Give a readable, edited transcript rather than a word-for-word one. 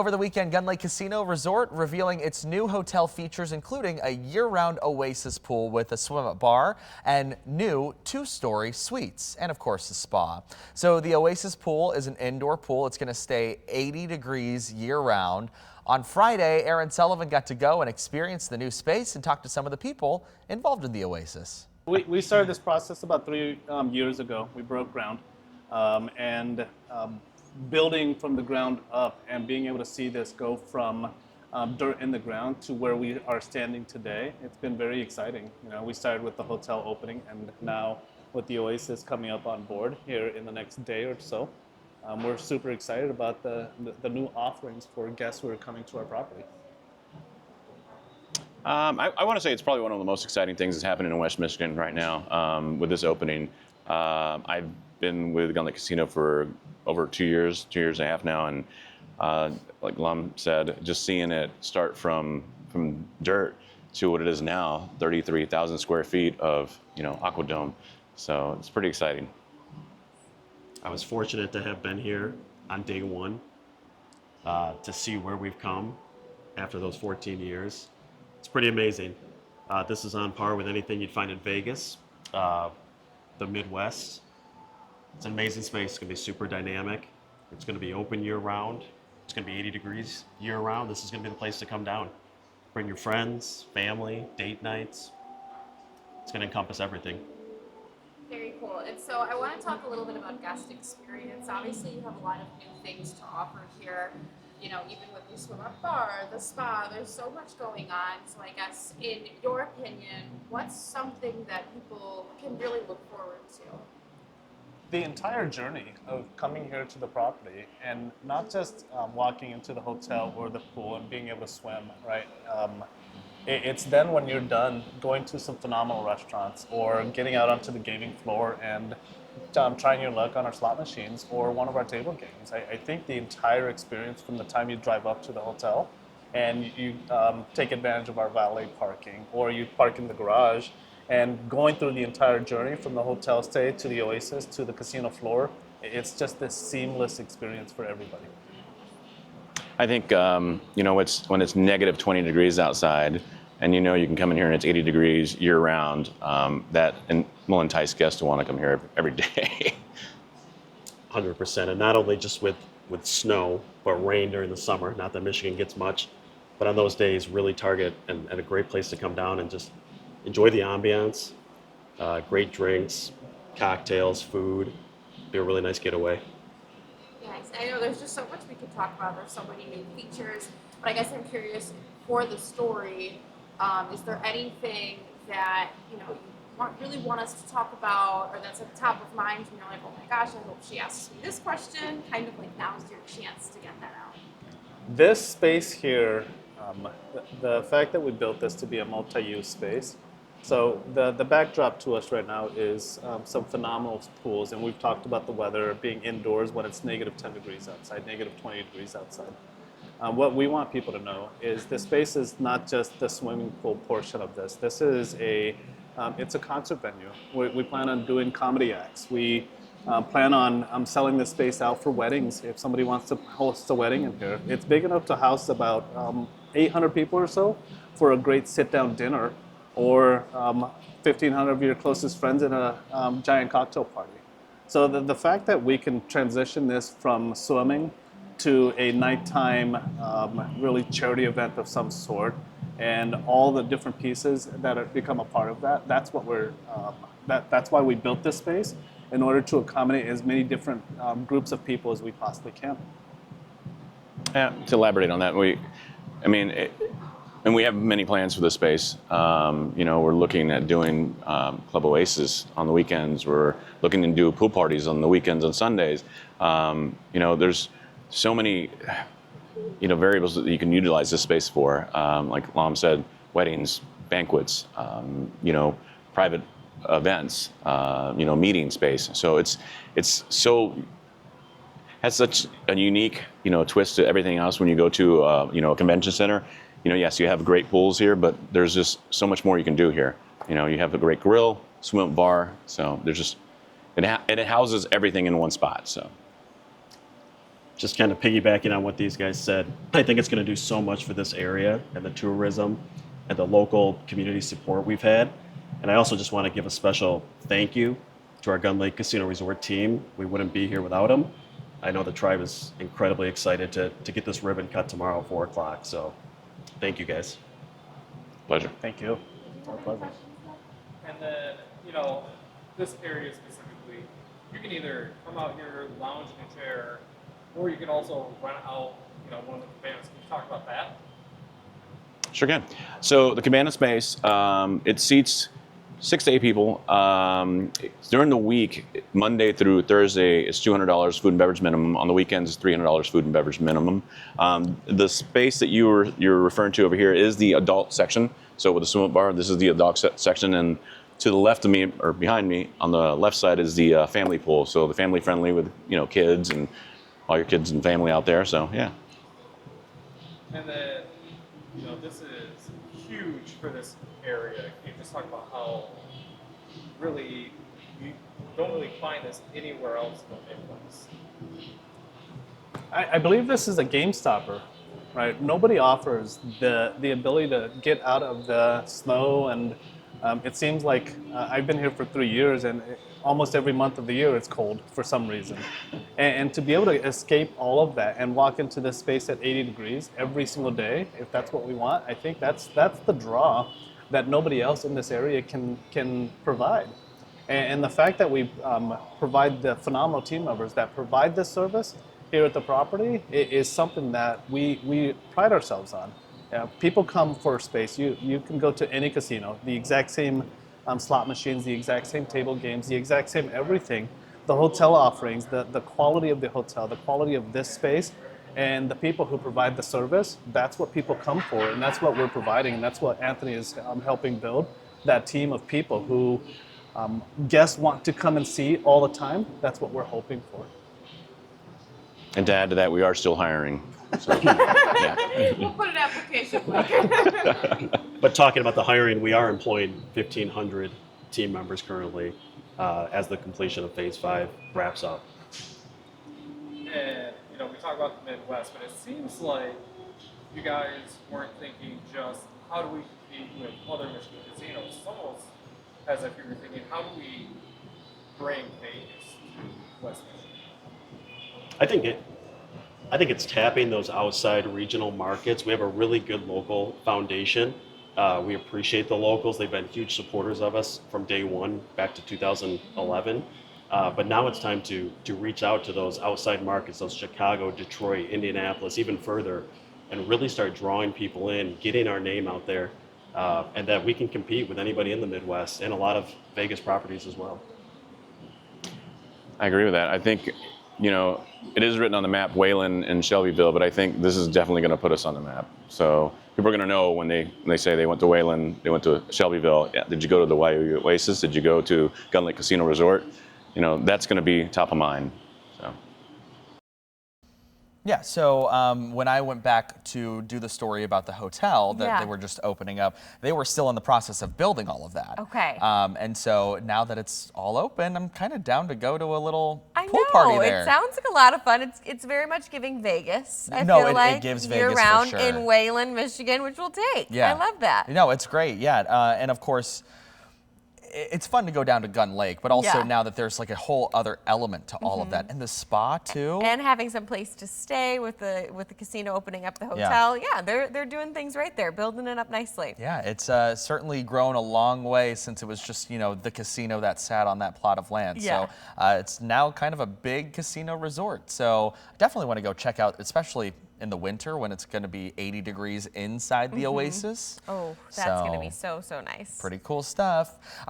Over the weekend, Gun Lake Casino Resort revealing its new hotel features, including a year-round Oasis pool with a swim-up bar and new two-story suites, and of course a spa. So the Oasis pool is an indoor pool. It's going to stay 80 degrees year-round. On Friday, Aaron Sullivan got to go and experience the new space and talk to some of the people involved in the Oasis. We started this process about 3 years ago. We broke ground, and building from the ground up and being able to see this go from dirt in the ground to where we are standing today, it's been very exciting. You know, we started with the hotel opening, and now with the Oasis coming up on board here in the next day or so, we're super excited about the new offerings for guests who are coming to our property. I want to say it's probably one of the most exciting things that's happening in West Michigan right now with this opening. I've been with Gun Lake Casino for over 2 years and a half now, and like Lum said, just seeing it start from dirt to what it is now, 33,000 square feet of Aquadome. So it's pretty exciting. I was fortunate to have been here on day one to see where we've come after those 14 years. It's pretty amazing. This is on par with anything you'd find in Vegas, the Midwest. It's an amazing space. It's going to be super dynamic. It's going to be open year-round. It's going to be 80 degrees year-round. This is going to be the place to come down. Bring your friends, family, date nights. It's going to encompass everything. Very cool. And so I want to talk a little bit about guest experience. Obviously, you have a lot of new things to offer here. You know, even with the swim-up bar, the spa, there's so much going on. So I guess, in your opinion, what's something that people can really look forward to? The entire journey of coming here to the property, and not just walking into the hotel or the pool and being able to swim, right? It's then when you're done going to some phenomenal restaurants or getting out onto the gaming floor and trying your luck on our slot machines or one of our table games. I think the entire experience from the time you drive up to the hotel and you take advantage of our valet parking, or you park in the garage, and going through the entire journey from the hotel stay to the Oasis to the casino floor, it's just this seamless experience for everybody. I think it's when it's negative 20 degrees outside, and you can come in here and it's 80 degrees year-round. That will entice guests to want to come here every day. 100%, and not only just with snow, but rain during the summer. Not that Michigan gets much, but on those days, really target and a great place to come down and just enjoy the ambiance, great drinks, cocktails, food. Be a really nice getaway. Yes, I know there's just so much we could talk about. There's so many new features, but I guess I'm curious for the story. Is there anything that you really want us to talk about, or that's at the top of mind? And you're like, oh my gosh, I hope she asks me this question. Kind of like now's your chance to get that out. This space here, the fact that we built this to be a multi-use space. So the backdrop to us right now is some phenomenal pools, and we've talked about the weather being indoors when it's negative 10 degrees outside, negative 20 degrees outside. What we want people to know is the space is not just the swimming pool portion of this. This is it's a concert venue. We plan on doing comedy acts. We plan on selling this space out for weddings if somebody wants to host a wedding in here. It's big enough to house about 800 people or so for a great sit-down dinner, or 1,500 of your closest friends in a giant cocktail party. So the fact that we can transition this from swimming to a nighttime really charity event of some sort, and all the different pieces that have become a part of that, that's what that's why we built this space, in order to accommodate as many different groups of people as we possibly can. Yeah, to elaborate on that, and we have many plans for this space. We're looking at doing Club Oasis on the weekends. We're looking to do pool parties on the weekends and Sundays. There's so many variables that you can utilize this space for. Like Lom said, weddings, banquets, private events, meeting space. So it's has such a unique twist to everything else when you go to a convention center. Yes, you have great pools here, but there's just so much more you can do here. You have a great grill, swim bar, so there's just it houses everything in one spot. So just kind of piggybacking on what these guys said, I think it's going to do so much for this area and the tourism and the local community support we've had. And I also just want to give a special thank you to our Gun Lake Casino Resort team. We wouldn't be here without them. I know the tribe is incredibly excited to get this ribbon cut tomorrow at 4 o'clock. So thank you guys. Pleasure. Thank you. Our pleasure. And then, this area specifically, you can either come out here, lounge in a chair, or you can also rent out, one of the cabanas. Can you talk about that? Sure can. So the cabana space, it seats 6 to 8 people. During the week, Monday through Thursday, it's $200 food and beverage minimum. On the weekends, it's $300 food and beverage minimum. The space that you're referring to over here is the adult section. So with the swim up bar, this is the adult section, and to the left of me, or behind me, on the left side is the family pool. So the family friendly with kids and all your kids and family out there. So yeah. And then, this is huge for this area. Can you just talk about how really you don't really find this anywhere else in the Midwest? I believe this is a game stopper, right? Nobody offers the ability to get out of the snow, and it seems like I've been here for 3 years, and almost every month of the year it's cold for some reason. And to be able to escape all of that and walk into this space at 80 degrees every single day, if that's what we want, I think that's the draw that nobody else in this area can provide. And the fact that we provide the phenomenal team members that provide this service here at the property is something that we pride ourselves on. People come for space. You can go to any casino, the exact same slot machines, the exact same table games, the exact same everything. The hotel offerings, the quality of the hotel, the quality of this space, and the people who provide the service, that's what people come for, and that's what we're providing, and that's what Anthony is helping build, that team of people who guests want to come and see all the time. That's what we're hoping for. And to add to that, we are still hiring. So, yeah. We'll put an application link. But talking about the hiring, we are employing 1,500 team members currently as the completion of Phase 5 wraps up. And, we talk about the Midwest, but it seems like you guys weren't thinking just how do we compete with other Michigan casinos. It's almost as if you were thinking, how do we bring Vegas to West Michigan? I think it's tapping those outside regional markets. We have a really good local foundation. We appreciate the locals. They've been huge supporters of us from day one back to 2011. But now it's time to reach out to those outside markets, those Chicago, Detroit, Indianapolis, even further, and really start drawing people in, getting our name out there, and that we can compete with anybody in the Midwest and a lot of Vegas properties as well. I agree with that. I think, it is written on the map, Wayland and Shelbyville, but I think this is definitely going to put us on the map. So people are going to know when they say they went to Wayland, they went to Shelbyville. Yeah, did you go to the Oasis? Did you go to Gun Lake Casino Resort? That's going to be top of mind. So. Yeah, so when I went back to do the story about the hotel that they were just opening up, they were still in the process of building all of that. Okay. And so now that it's all open, I'm kind of down to go to a little pool party there. It sounds like a lot of fun. It's very much giving Vegas. I No, feel it like gives Vegas for year-round sure. in Wayland, Michigan, which we'll take. Yeah. I love that. No, it's great, yeah. And of course, it's fun to go down to Gun Lake, but also now that there's like a whole other element to all of that. And the spa too. And having some place to stay with the casino opening up the hotel. Yeah, they're doing things right there, building it up nicely. Yeah, it's certainly grown a long way since it was just, the casino that sat on that plot of land. Yeah. So it's now kind of a big casino resort. So definitely want to go check out, especially in the winter when it's going to be 80 degrees inside the Oasis. Oh, that's going to be so nice. Pretty cool stuff.